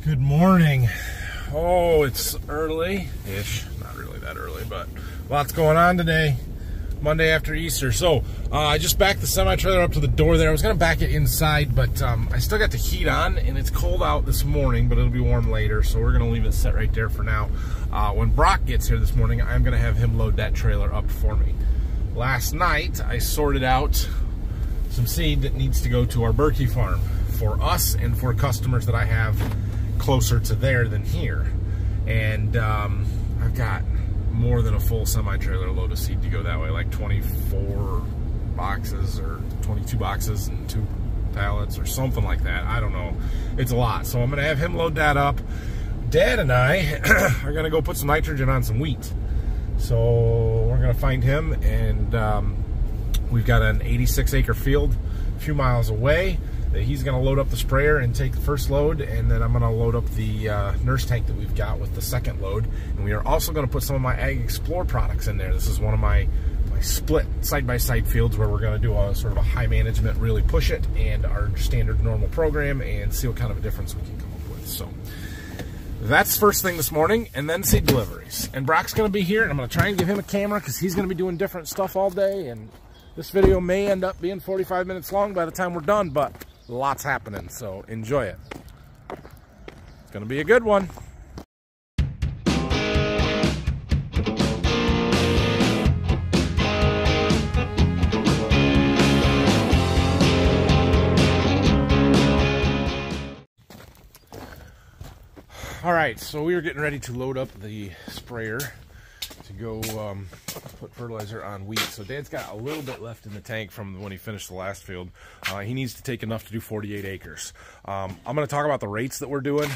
Good morning. Oh, it's early-ish. Not really that early, but lots going on today. Monday after Easter. So I just backed the semi-trailer up to the door there. I was going to back it inside, but I still got the heat on, and it's cold out this morning, but it'll be warm later, so we're going to leave it set right there for now. When Brock gets here this morning, I'm going to have him load that trailer up for me. Last night, I sorted out some seed that needs to go to our Berkey farm for us and for customers that I have closer to there than here. And I've got more than a full semi-trailer load of seed to go that way, like 24 boxes or 22 boxes and 2 pallets or something like that. I don't know. It's a lot. So I'm going to have him load that up. Dad and I are going to go put some nitrogen on some wheat. So we're going to find him, and we've got an 86-acre field a few miles away that he's going to load up the sprayer and take the first load, and then I'm going to load up the nurse tank that we've got with the second load. And we are also going to put some of my Ag Explore products in there. This is one of my split side-by-side fields where we're going to do a sort of a high management, really push it, and our standard normal program, and see what kind of a difference we can come up with. So that's first thing this morning, and then seed deliveries. And Brock's going to be here, and I'm going to try and give him a camera because he's going to be doing different stuff all day, and this video may end up being 45 minutes long by the time we're done, but lots happening, so enjoy it. It's going to be a good one. All right, so we are getting ready to load up the sprayer to go put fertilizer on wheat. So Dad's got a little bit left in the tank from when he finished the last field. He needs to take enough to do 48 acres. I'm going to talk about the rates that we're doing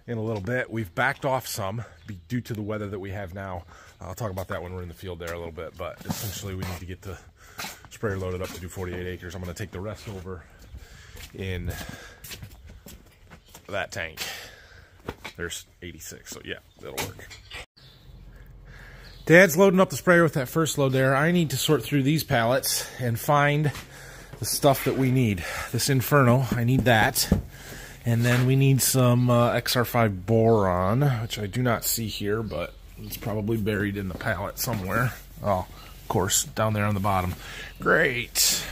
in a little bit. We've backed off some due to the weather that we have now. I'll talk about that when we're in the field there a little bit, but essentially we need to get the sprayer loaded up to do 48 acres. I'm going to take the rest over in that tank. There's 86, so yeah, that'll work. Dad's loading up the sprayer with that first load there. I need to sort through these pallets and find the stuff that we need. This Inferno, I need that. And then we need some XR5 boron, which I do not see here, but it's probably buried in the pallet somewhere. Oh, of course, down there on the bottom. Great.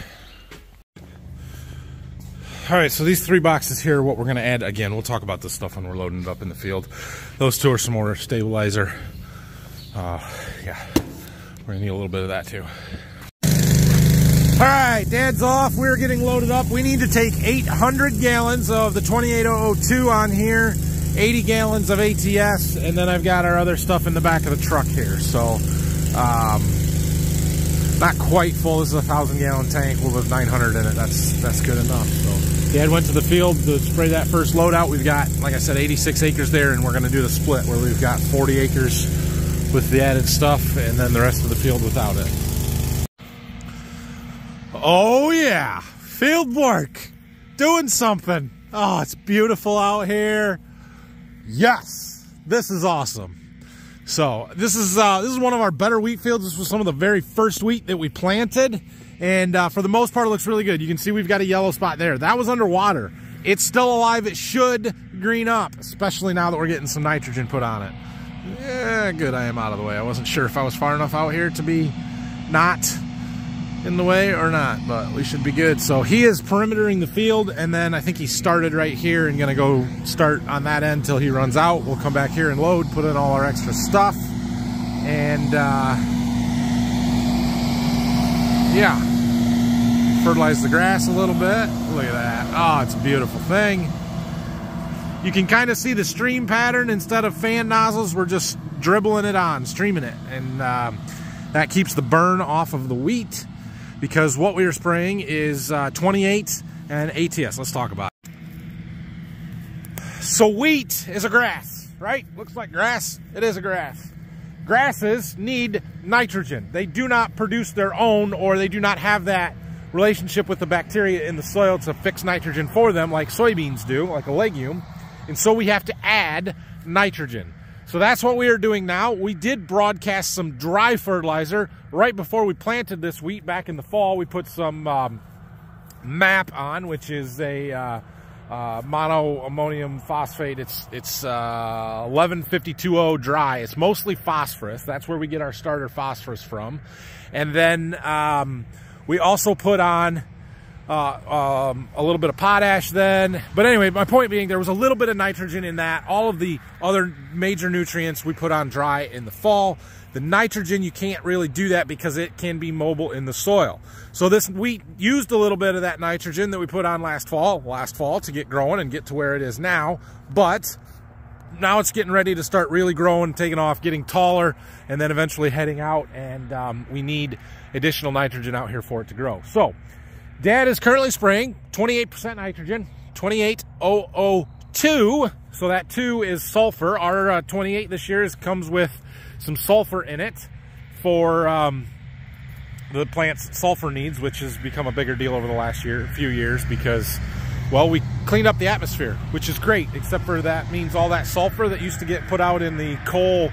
All right, so these 3 boxes here are what we're going to add. Again, we'll talk about this stuff when we're loading it up in the field. Those 2 are some more stabilizer. Yeah, we're going to need a little bit of that too. All right, Dad's off. We're getting loaded up. We need to take 800 gallons of the 28002 on here, 80 gallons of ATS, and then I've got our other stuff in the back of the truck here. So, not quite full. This is a 1,000-gallon tank with 900 in it. That's good enough. So Dad went to the field to spray that first load out. We've got, like I said, 86 acres there, and we're going to do the split where we've got 40 acres with the added stuff and then the rest of the field without it. Oh yeah, field work, doing something. Oh, it's beautiful out here. Yes, this is awesome. So this is one of our better wheat fields. This was some of the very first wheat that we planted, and for the most part it looks really good. You can see we've got a yellow spot there. That was underwater. It's still alive. It should green up, especially now that we're getting some nitrogen put on it. Yeah, good, I am out of the way. I wasn't sure if I was far enough out here to be not in the way or not, but we should be good. So he is perimetering the field, and then I think he started right here and gonna go start on that end till he runs out. We'll come back here and load, put in all our extra stuff, and yeah, fertilize the grass a little bit. Look at that. Oh, it's a beautiful thing. You can kind of see the stream pattern. Instead of fan nozzles, we're just dribbling it on, streaming it. And that keeps the burn off of the wheat, because what we are spraying is 28 and ATS. Let's talk about it. So wheat is a grass, right? Looks like grass. It is a grass. Grasses need nitrogen. They do not produce their own, or they do not have that relationship with the bacteria in the soil to fix nitrogen for them like soybeans do, like a legume. And so we have to add nitrogen. So that's what we are doing now. We did broadcast some dry fertilizer right before we planted this wheat back in the fall. We put some MAP on, which is a mono ammonium phosphate. It's 1152O dry. It's mostly phosphorus. That's where we get our starter phosphorus from. And then we also put on a little bit of potash then. But anyway, my point being, there was a little bit of nitrogen in that. All of the other major nutrients we put on dry in the fall. The nitrogen, you can't really do that because it can be mobile in the soil. So we used a little bit of that nitrogen that we put on last fall to get growing and get to where it is now. But now it's getting ready to start really growing, taking off, getting taller, and then eventually heading out. And we need additional nitrogen out here for it to grow. So Dad is currently spraying 28% nitrogen, 28-002. So that 2 is sulfur. Our 28 this year comes with some sulfur in it for the plant's sulfur needs, which has become a bigger deal over the last few years because, well, we cleaned up the atmosphere, which is great, except for that means all that sulfur that used to get put out in the coal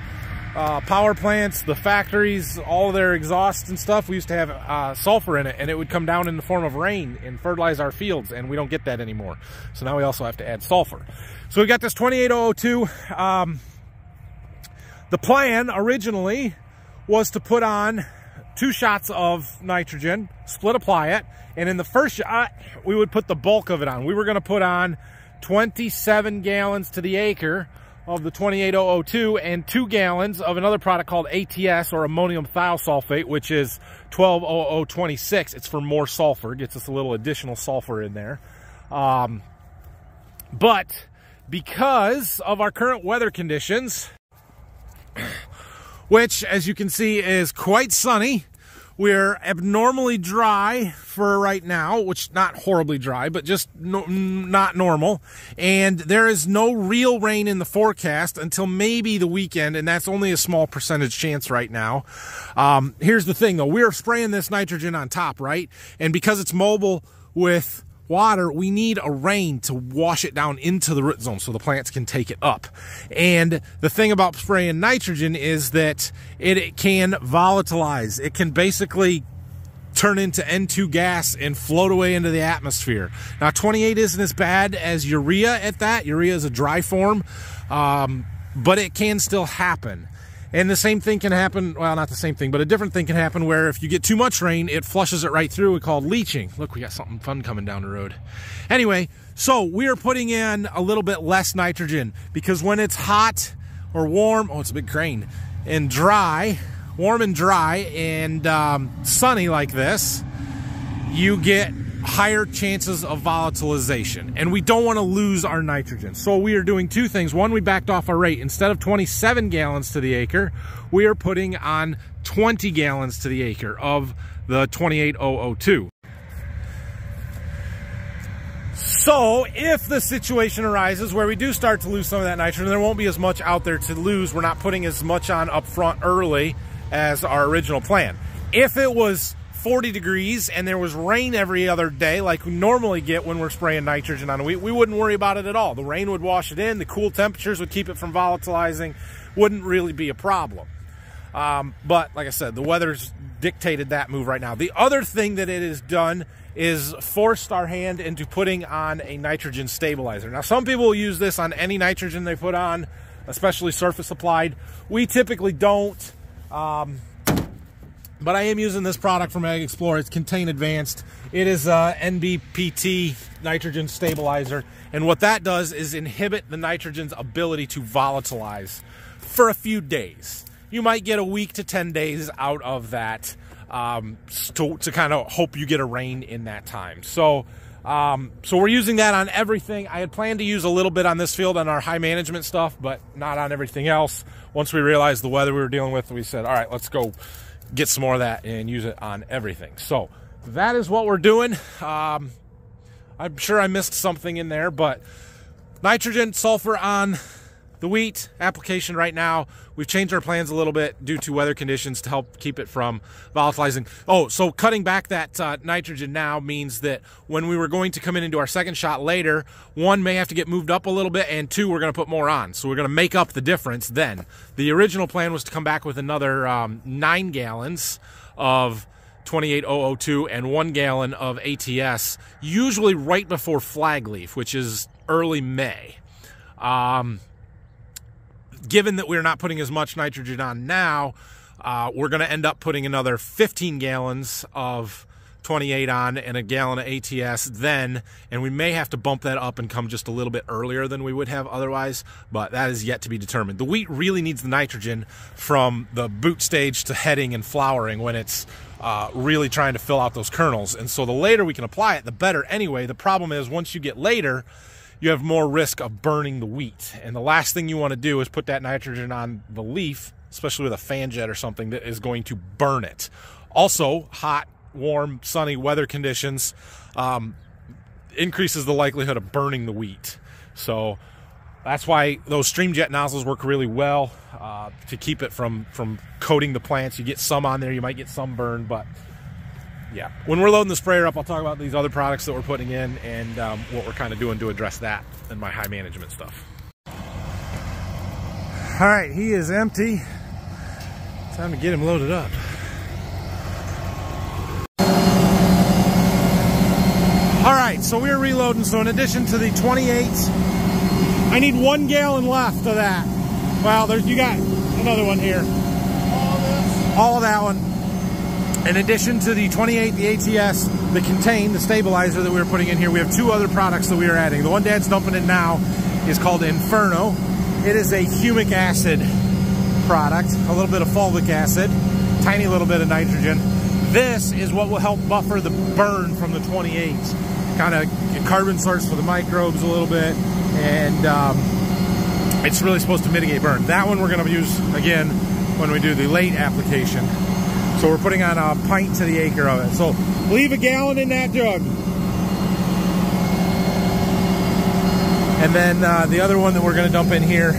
power plants, the factories, all of their exhaust and stuff, we used to have sulfur in it, and it would come down in the form of rain and fertilize our fields, and we don't get that anymore. So now we also have to add sulfur. So we got this 28-002. The plan originally was to put on 2 shots of nitrogen, split apply it, and in the first shot, we would put the bulk of it on. We were going to put on 27 gallons to the acre of the 28-002 and 2 gallons of another product called ATS, or ammonium thiosulfate, which is 12-0026. It's for more sulfur, gets us a little additional sulfur in there. But because of our current weather conditions, which, as you can see, is quite sunny. We're abnormally dry for right now, which not horribly dry, but just not normal. And there is no real rain in the forecast until maybe the weekend, and that's only a small percentage chance right now. Here's the thing, though. We're spraying this nitrogen on top, right? And because it's mobile with water, we need a rain to wash it down into the root zone so the plants can take it up. And the thing about spraying nitrogen is that it can volatilize. It can basically turn into N2 gas and float away into the atmosphere. Now, 28 isn't as bad as urea at that. Urea is a dry form, but it can still happen. And the same thing can happen, well, not the same thing, but a different thing can happen where if you get too much rain, it flushes it right through. It's called leaching. Look, we got something fun coming down the road. Anyway, so we are putting in a little bit less nitrogen because when it's hot or warm, oh, it's a big crane, and dry, warm and dry and sunny like this, you get higher chances of volatilization, and we don't want to lose our nitrogen. So we are doing 2 things. One, we backed off our rate. Instead of 27 gallons to the acre, we are putting on 20 gallons to the acre of the 28-002. So if the situation arises where we do start to lose some of that nitrogen, there won't be as much out there to lose. We're not putting as much on up front early as our original plan. If it was 40 degrees and there was rain every other day like we normally get when we're spraying nitrogen on a wheat, we wouldn't worry about it at all. The rain would wash it in, the cool temperatures would keep it from volatilizing, wouldn't really be a problem. But like I said, the weather's dictated that move right now. The other thing that it has done is forced our hand into putting on a nitrogen stabilizer. Now, some people will use this on any nitrogen they put on, especially surface applied. We typically don't. But I am using this product from Ag Explorer. It's Contain Advanced. It is NBPT nitrogen stabilizer. And what that does is inhibit the nitrogen's ability to volatilize for a few days. You might get a week to 10 days out of that to kind of hope you get a rain in that time. So we're using that on everything. I had planned to use a little bit on this field on our high management stuff, but not on everything else. Once we realized the weather we were dealing with, we said, all right, let's go get some more of that and use it on everything. So that is what we're doing. I'm sure I missed something in there, but nitrogen, sulfur on the wheat application right now. We've changed our plans a little bit due to weather conditions to help keep it from volatilizing. Oh, so cutting back that nitrogen now means that when we were going to come in and do our second shot later, 1 may have to get moved up a little bit, and 2, we're going to put more on. So we're going to make up the difference then. The original plan was to come back with another 9 gallons of 28002 and 1 gallon of ATS, usually right before flag leaf, which is early May. Given that we're not putting as much nitrogen on now, we're going to end up putting another 15 gallons of 28 on and a gallon of ATS then, and we may have to bump that up and come just a little bit earlier than we would have otherwise, but that is yet to be determined. The wheat really needs the nitrogen from the boot stage to heading and flowering when it's really trying to fill out those kernels, and so the later we can apply it, the better anyway. The problem is once you get later, you have more risk of burning the wheat, and the last thing you want to do is put that nitrogen on the leaf, especially with a fan jet or something that is going to burn it. Also, hot, warm, sunny weather conditions increases the likelihood of burning the wheat. So that's why those stream jet nozzles work really well to keep it from coating the plants. You get some on there, you might get some burned, but yeah. When we're loading the sprayer up, I'll talk about these other products that we're putting in and what we're kind of doing to address that and my high management stuff. All right, he is empty. Time to get him loaded up. All right, so we're reloading. So in addition to the 28, I need 1 gallon left of that. Well, you got another one here. All of this? All of that one. In addition to the 28, the ATS, the contain, the stabilizer that we were putting in here, we have 2 other products that we are adding. The one Dad's dumping in now is called Inferno. It is a humic acid product, a little bit of fulvic acid, tiny little bit of nitrogen. This is what will help buffer the burn from the 28. Kind of carbon source for the microbes a little bit, and it's really supposed to mitigate burn. That one we're going to use again when we do the late application. So we're putting on a pint to the acre of it. So leave a gallon in that jug. And then the other one that we're going to dump in here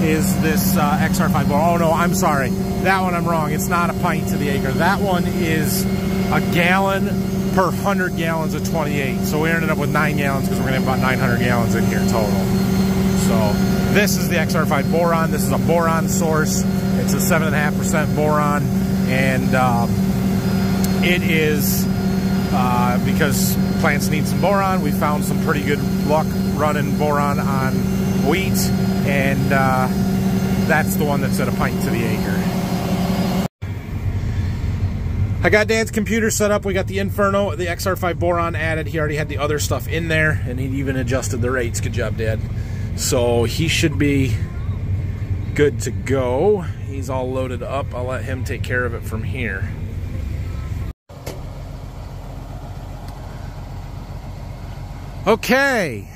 is this XR5 bar. Oh no, I'm sorry. That one I'm wrong. It's not a pint to the acre. That one is a gallon per 100 gallons of 28. So we ended up with 9 gallons because we're going to have about 900 gallons in here total. So this is the XR5 boron. This is a boron source. It's a 7.5% boron. And it is because plants need some boron. We found some pretty good luck running boron on wheat, and that's the one that's at a pint to the acre. I got Dad's computer set up. We got the Inferno, the XR5 boron added. He already had the other stuff in there, and he even adjusted the rates. Good job, Dad. So he should be good to go. He's all loaded up. I'll let him take care of it from here. Okay.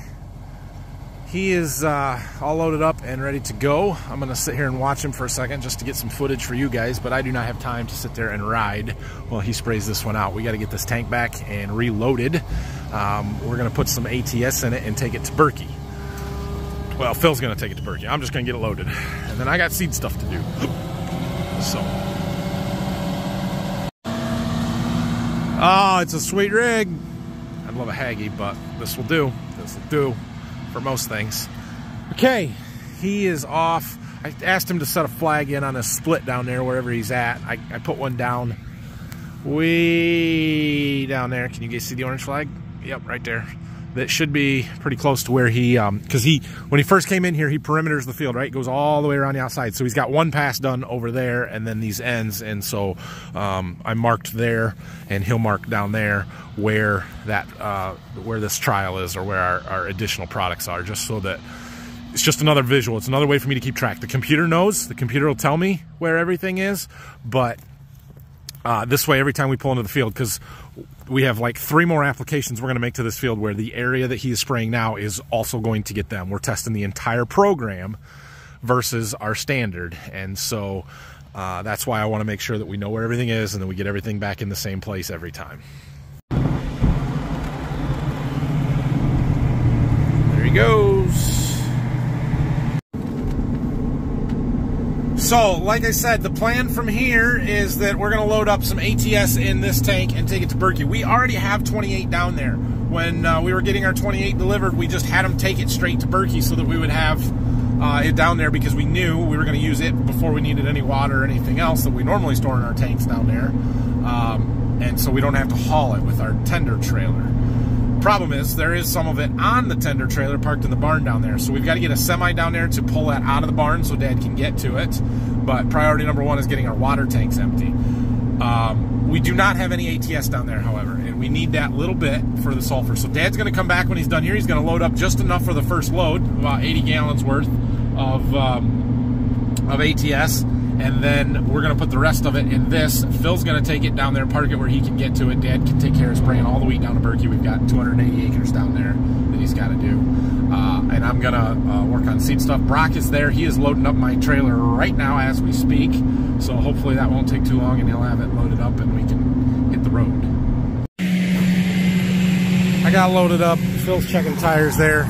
He is all loaded up and ready to go. I'm going to sit here and watch him for a second just to get some footage for you guys, but I do not have time to sit there and ride while he sprays this one out. We got to get this tank back and reloaded. We're going to put some ATS in it and take it to Berkey. Well, Phil's going to take it to Berkey. I'm just going to get it loaded. And then I got seed stuff to do. So. Oh, it's a sweet rig. I'd love a Haggy, but this will do. This will do for most things. Okay, he is off. I asked him to set a flag in on a split down there wherever he's at. I put one down way down there. Can you guys see the orange flag? Yep, right there. That should be pretty close to where he, because when he first came in here, he perimeters the field, right? Goes all the way around the outside. So he's got one pass done over there and then these ends. And so I marked there, and he'll mark down there where that, where this trial is, or where our additional products are, just so that it's just another visual. It's another way for me to keep track. The computer knows, the computer will tell me where everything is, but this way, every time we pull into the field, because we have like 3 more applications we're going to make to this field where the area that he is spraying now is also going to get them. We're testing the entire program versus our standard, and so that's why I want to make sure that we know where everything is and then we get everything back in the same place every time. There he goes. So, like I said, the plan from here is that we're going to load up some ATS in this tank and take it to Berkey. We already have 28 down there. When we were getting our 28 delivered, we just had them take it straight to Berkey so that we would have it down there, because we knew we were going to use it before we needed any water or anything else that we normally store in our tanks down there. and so we don't have to haul it with our tender trailer. Problem is, there is some of it on the tender trailer parked in the barn down there, so we've got to get a semi down there to pull that out of the barn so Dad can get to it. But priority number one is getting our water tanks empty. We do not have any ATS down there, however, and we need that little bit for the sulfur. So Dad's going to come back when he's done here. He's going to load up just enough for the first load, about 80 gallons worth of ATS, and then we're going to put the rest of it in this. Phil's going to take it down there, park it where he can get to it. Dad can take care of spraying all the wheat down to Berkey. We've got 280 acres down there that he's got to do. And I'm going to work on seed stuff. Brock is there. He is loading up my trailer right now as we speak. So hopefully that won't take too long and he'll have it loaded up and we can hit the road. I got loaded up. Phil's checking tires there.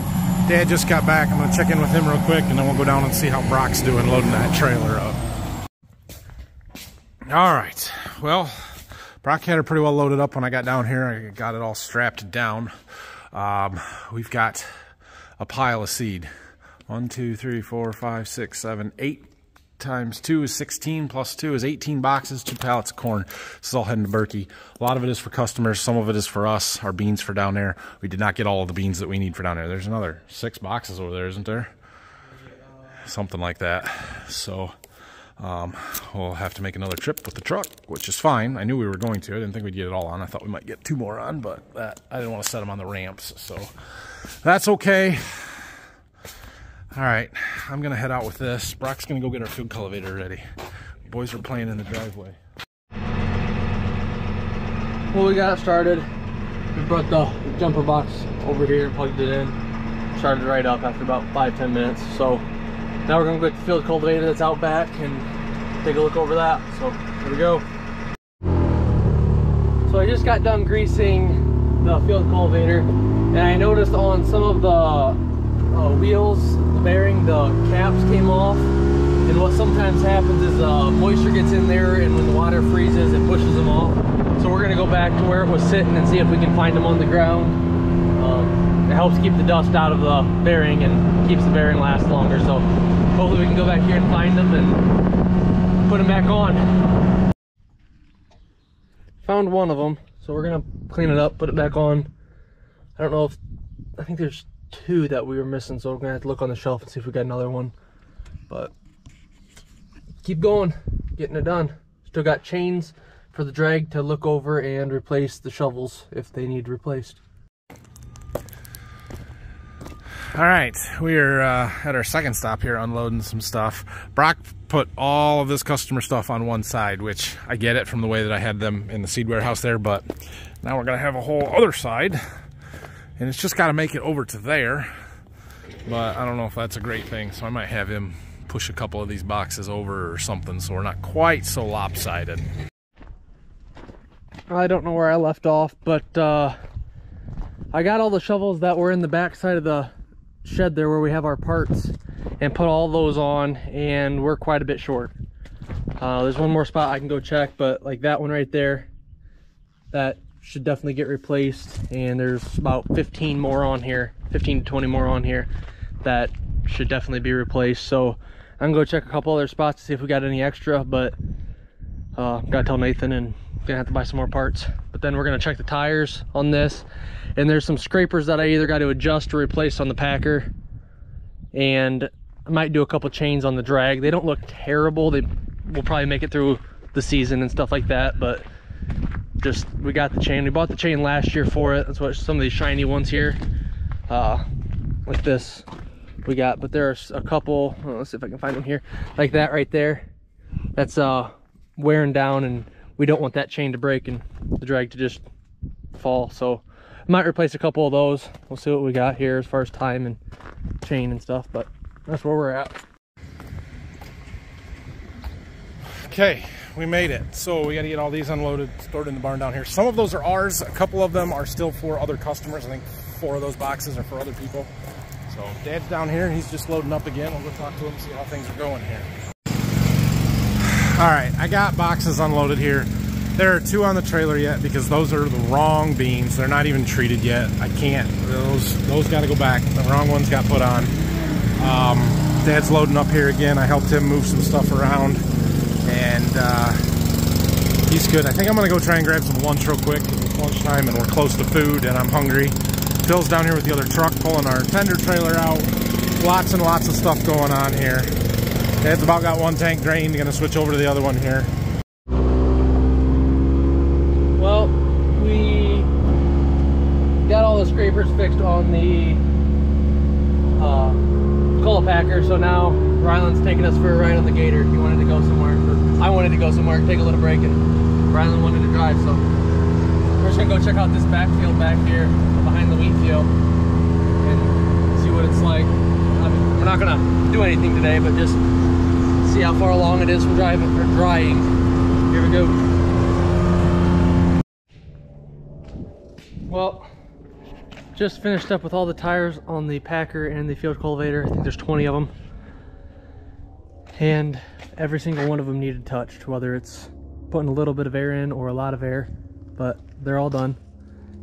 Dad just got back. I'm going to check in with him real quick and then we'll go down and see how Brock's doing loading that trailer up. All right. Well, Brock had her pretty well loaded up when I got down here. I got it all strapped down. We've got a pile of seed. 1, 2, 3, 4, 5, 6, 7, 8 times 2 is 16, plus 2 is 18 boxes, 2 pallets of corn. This is all heading to Berkey. A lot of it is for customers, some of it is for us, our beans for down there. We did not get all of the beans that we need for down there. There's another 6 boxes over there, isn't there? Something like that. So we'll have to make another trip with the truck, which is fine. I knew we were going to. I didn't think we'd get it all on. I thought we might get 2 more on, but I didn't want to set them on the ramps, so that's okay. All right, I'm gonna head out with this. Brock's gonna go get our field cultivator ready. The boys are playing in the driveway. Well, we got it started. We brought the jumper box over here and plugged it in. Started right up after about 5-10 minutes. So now we're gonna go get the field cultivator that's out back and take a look over that. So here we go. So I just got done greasing the field cultivator, and I noticed on some of the wheels, the bearing, the caps came off, and what sometimes happens is moisture gets in there, and when the water freezes it pushes them off. So we're going to go back to where it was sitting and see if we can find them on the ground. It helps keep the dust out of the bearing and keeps the bearing last longer, so hopefully we can go back here and find them and put them back on. Found one of them, so we're going to clean it up, put it back on. I don't know if, I think there's 2 that we were missing, so we're gonna have to look on the shelf and see if we got another one. But keep going, getting it done. Still got chains for the drag to look over and replace the shovels if they need replaced. All right, we are at our second stop here unloading some stuff. Brock put all of this customer stuff on one side, which I get it from the way that I had them in the seed warehouse there, but now we're gonna have a whole other side. And it's just got to make it over to there, but I don't know if that's a great thing, so I might have him push a couple of these boxes over or something so we're not quite so lopsided. I don't know where I left off, but I got all the shovels that were in the back side of the shed there where we have our parts and put all those on, and we're quite a bit short. There's one more spot I can go check, but like that one right there, that should definitely get replaced, and there's about 15 more on here, 15 to 20 more on here that should definitely be replaced. So I'm gonna go check a couple other spots to see if we got any extra, but gotta tell Nathan and gonna have to buy some more parts. But then we're gonna check the tires on this, and there's some scrapers that I either got to adjust or replace on the Packer, and I might do a couple chains on the drag. They don't look terrible. They will probably make it through the season and stuff like that, but just we got the chain. We bought the chain last year for it. That's what some of these shiny ones here like this we got, but there's a couple, let's see if I can find them here, like that right there. That's wearing down, and we don't want that chain to break and the drag to just fall. So I might replace a couple of those. We'll see what we got here as far as time and chain and stuff, but that's where we're at. Okay, we made it. So we got to get all these unloaded, stored in the barn down here. Some of those are ours. A couple of them are still for other customers. I think 4 of those boxes are for other people. So Dad's down here and he's just loading up again. We'll go talk to him and see how things are going here. All right, I got boxes unloaded here. There are 2 on the trailer yet because those are the wrong beans. They're not even treated yet. I can't. Those got to go back. The wrong ones got put on. Dad's loading up here again. I helped him move some stuff around, and He's good. I think I'm gonna go try and grab some lunch real quick. It's lunchtime and we're close to food and I'm hungry. Phil's down here with the other truck pulling our tender trailer out. Lots and lots of stuff going on here. It's about got one tank drained. Gonna switch over to the other one here. Well, we got all the scrapers fixed on the cola packer, so now Ryland's taking us for a ride on the Gator. He wanted to go somewhere. I wanted to go somewhere, take a little break, and Ryland wanted to drive, so we're just gonna go check out this backfield back here behind the wheat field and see what it's like. I mean, we're not gonna do anything today, but just see how far along it is from driving or drying. Here we go. Well, just finished up with all the tires on the packer and the field cultivator. I think there's 20 of them. And every single one of them needed touched, whether it's putting a little bit of air in or a lot of air, but they're all done.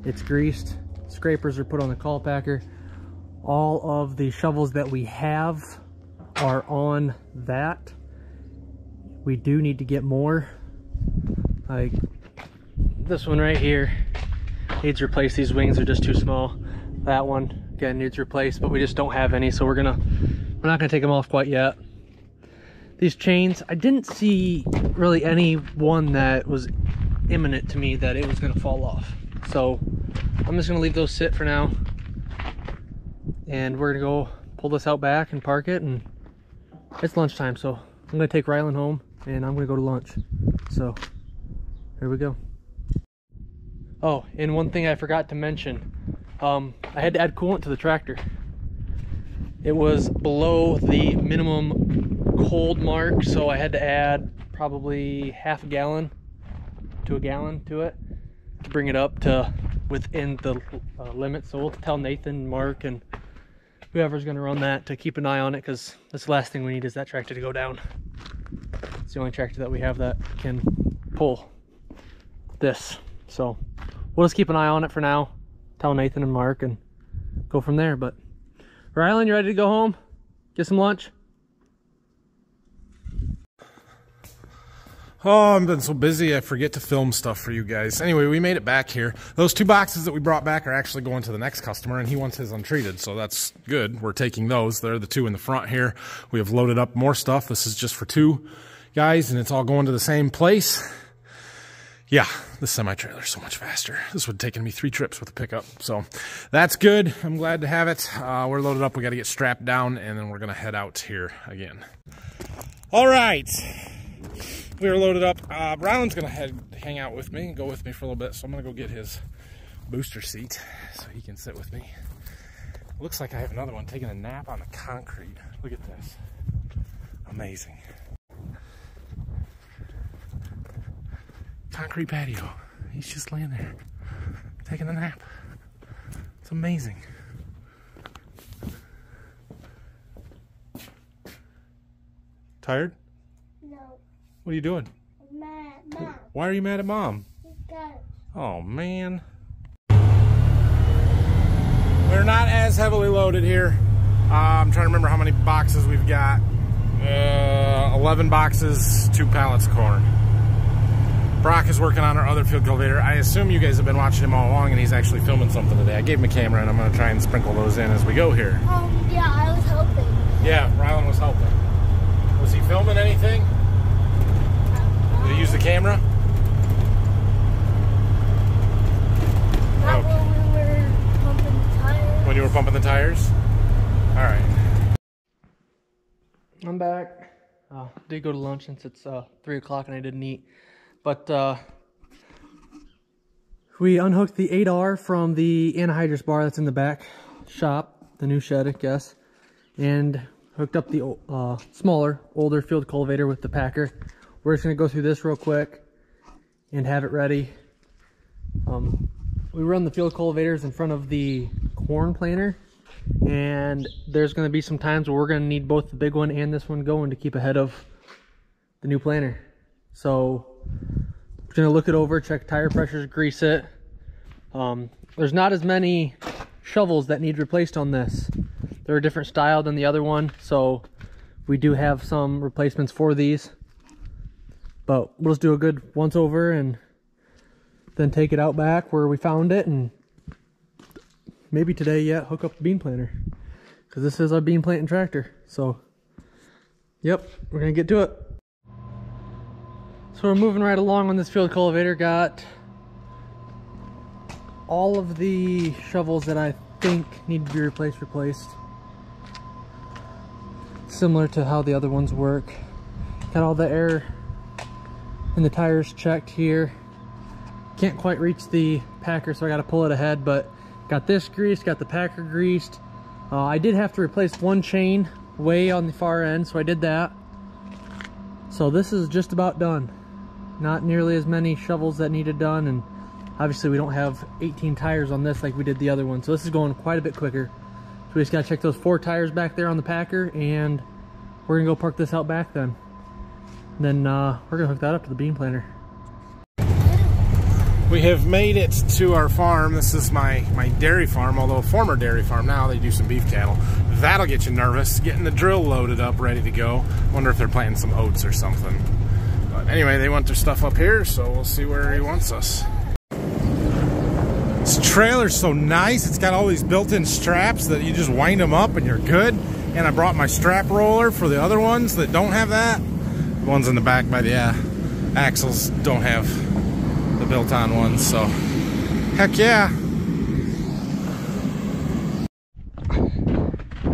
It's greased. Scrapers are put on the call packer. All of the shovels that we have are on that. We do need to get more. Like this one right here needs replaced. These wings are just too small. That one again needs replaced, but we just don't have any, so we're not gonna take them off quite yet. These chains, I didn't see really any one that was imminent to me that it was gonna fall off. So I'm just gonna leave those sit for now. And we're gonna go pull this out back and park it, and it's lunchtime, so I'm gonna take Ryland home and I'm gonna go to lunch. So here we go. Oh, and one thing I forgot to mention, I had to add coolant to the tractor. It was below the minimum cold mark, so I had to add probably half a gallon to a gallon to it to bring it up to within the limit. So we'll tell Nathan, Mark, and whoever's going to run that to keep an eye on it, because that's the last thing we need is that tractor to go down. It's the only tractor that we have that can pull this. So we'll just keep an eye on it for now, tell Nathan and Mark, and go from there. But Ryland, you ready to go home? Get some lunch? Oh, I've been so busy I forget to film stuff for you guys. Anyway, we made it back here. Those 2 boxes that we brought back are actually going to the next customer, and he wants his untreated, so that's good. We're taking those. They're the 2 in the front here. We have loaded up more stuff. This is just for 2 guys, and it's all going to the same place. Yeah, the semi-trailer is so much faster. This would have taken me 3 trips with a pickup, so that's good. I'm glad to have it. We're loaded up. We got to get strapped down, and then we're going to head out here again. All right. We are loaded up. Ryland's going to hang out with me and go with me for a little bit, so I'm going to go get his booster seat so he can sit with me. Looks like I have another one taking a nap on the concrete. Look at this. Amazing. Concrete patio. He's just laying there, taking a nap. It's amazing. Tired? No. What are you doing? I'm mad at Mom. Why are you mad at Mom? Because. Oh, man. We're not as heavily loaded here. I'm trying to remember how many boxes we've got. 11 boxes, 2 pallets of corn. Brock is working on our other field cultivator. I assume you guys have been watching him all along, and he's actually filming something today. I gave him a camera, and I'm going to try and sprinkle those in as we go here. Yeah, I was helping. Yeah, Ryland was helping. Was he filming anything? Did he use the camera? Not when we were pumping the tires. When you were pumping the tires? All right. I'm back. Did go to lunch since it's 3 o'clock and I didn't eat. But we unhooked the 8R from the anhydrous bar that's in the back shop, the new shed, I guess, and hooked up the smaller, older field cultivator with the packer. We're just gonna go through this real quick and have it ready. We run the field cultivators in front of the corn planter, and there's gonna be some times where we're gonna need both the big one and this one going to keep ahead of the new planter. So we're gonna look it over, check tire pressures, grease it. There's not as many shovels that need replaced on this. They're a different style than the other one, so we do have some replacements for these. But we'll just do a good once over and then take it out back where we found it, and maybe today yet hook up the bean planter, because this is a bean planting tractor. So yep, we're gonna get to it. So we're moving right along on this field cultivator. Got all of the shovels that I think need to be replaced. Similar to how the other ones work. Got all the air and the tires checked here. Can't quite reach the packer, so I got to pull it ahead, but got this greased, got the packer greased. I did have to replace one chain way on the far end, so I did that. So this is just about done. Not nearly as many shovels that needed done, and obviously we don't have 18 tires on this like we did the other one, so this is going quite a bit quicker. So we just got to check those 4 tires back there on the packer, and we're gonna go park this out back then. Then we're gonna hook that up to the bean planter. We have made it to our farm. This is my dairy farm, although a former dairy farm now. They do some beef cattle. That'll get you nervous, getting the drill loaded up, ready to go. Wonder if they're planting some oats or something. But anyway, they want their stuff up here, so we'll see where he wants us. This trailer's so nice. It's got all these built-in straps that you just wind them up and you're good. And I brought my strap roller for the other ones that don't have that. The ones in the back by the axles don't have the built-on ones, so heck yeah.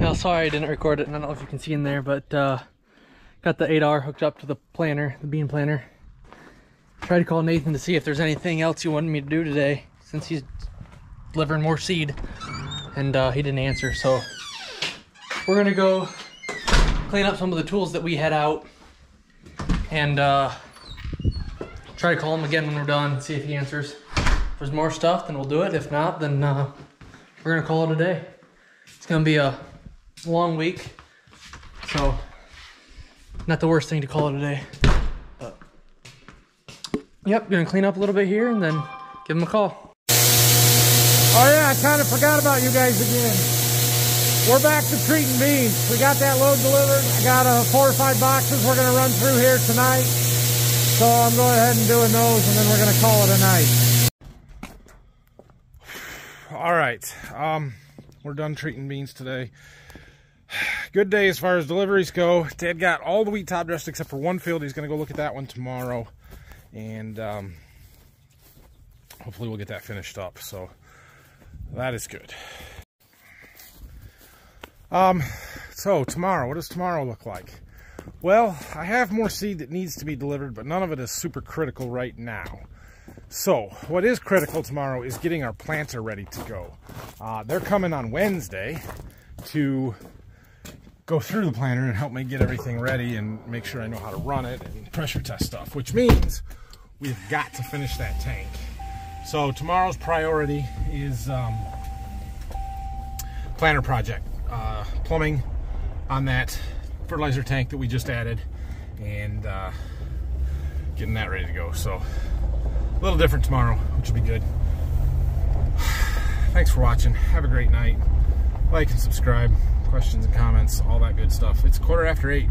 Yeah, sorry I didn't record it. I don't know if you can see in there, but got the 8R hooked up to the planter, the bean planter. Tried to call Nathan to see if there's anything else he wanted me to do today, since he's delivering more seed, and he didn't answer. So we're gonna go clean up some of the tools that we had out, and try to call him again when we're done, see if he answers. If there's more stuff, then we'll do it. If not, then we're gonna call it a day. It's gonna be a long week, so not the worst thing to call it a day. But yep, gonna clean up a little bit here and then give him a call. Oh yeah, I kind of forgot about you guys again. We're back to treating beans. We got that load delivered. I got 4 or 5 boxes we're gonna run through here tonight. So I'm going ahead and doing those, and then we're gonna call it a night. All right, we're done treating beans today. Good day as far as deliveries go. Dad got all the wheat top dressed except for one field. He's gonna go look at that one tomorrow, and hopefully we'll get that finished up. So that is good. So tomorrow, what does tomorrow look like? Well, I have more seed that needs to be delivered, but none of it is super critical right now. So what is critical tomorrow is getting our planter ready to go. They're coming on Wednesday to go through the planter and help me get everything ready and make sure I know how to run it and pressure test stuff, which means we've got to finish that tank. So tomorrow's priority is planter project, plumbing on that fertilizer tank that we just added, and getting that ready to go. So a little different tomorrow, which will be good. Thanks for watching. Have a great night. Like and subscribe. Questions and comments, all that good stuff. It's 8:15.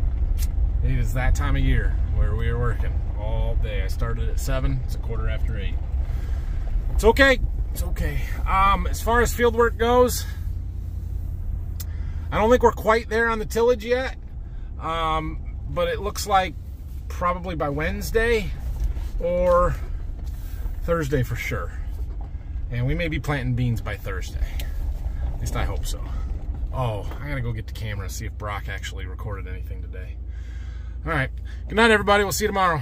It is that time of year where we are working all day. I started at 7. It's 8:15. It's okay. It's okay. As far as field work goes, I don't think we're quite there on the tillage yet. But it looks like probably by Wednesday or Thursday for sure. And we may be planting beans by Thursday. At least I hope so. Oh, I gotta go get the camera and see if Brock actually recorded anything today. All right. Good night, everybody. We'll see you tomorrow.